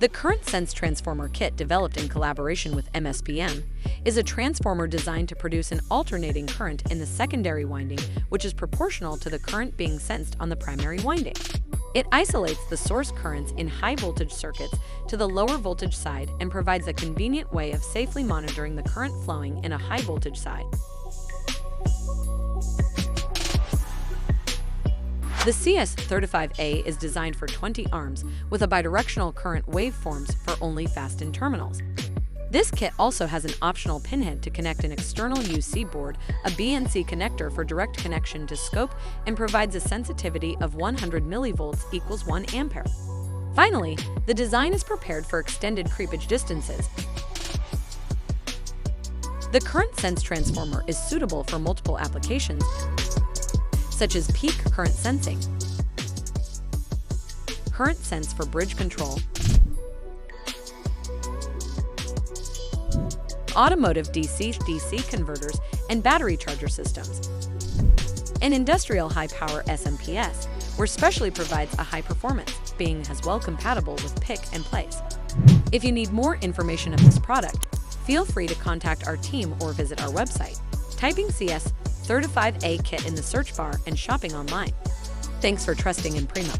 The current sense transformer kit, developed in collaboration with MSPM, is a transformer designed to produce an alternating current in the secondary winding, which is proportional to the current being sensed on the primary winding. It isolates the source currents in high-voltage circuits to the lower voltage side and provides a convenient way of safely monitoring the current flowing in a high-voltage side. The CS-35A is designed for 20 arms with a bidirectional current waveforms for only faston terminals. This kit also has an optional pinhead to connect an external UC board, a BNC connector for direct connection to scope, and provides a sensitivity of 100 mV equals 1 ampere. Finally, the design is prepared for extended creepage distances. The current sense transformer is suitable for multiple applications, such as peak current sensing, current sense for bridge control, automotive DC converters and battery charger systems, and industrial high-power SMPS, where specially provides a high performance, being as well compatible with pick and place. If you need more information of this product, feel free to contact our team or visit our website, typing CS-35A kit in the search bar and shopping online. Thanks for trusting in Primo.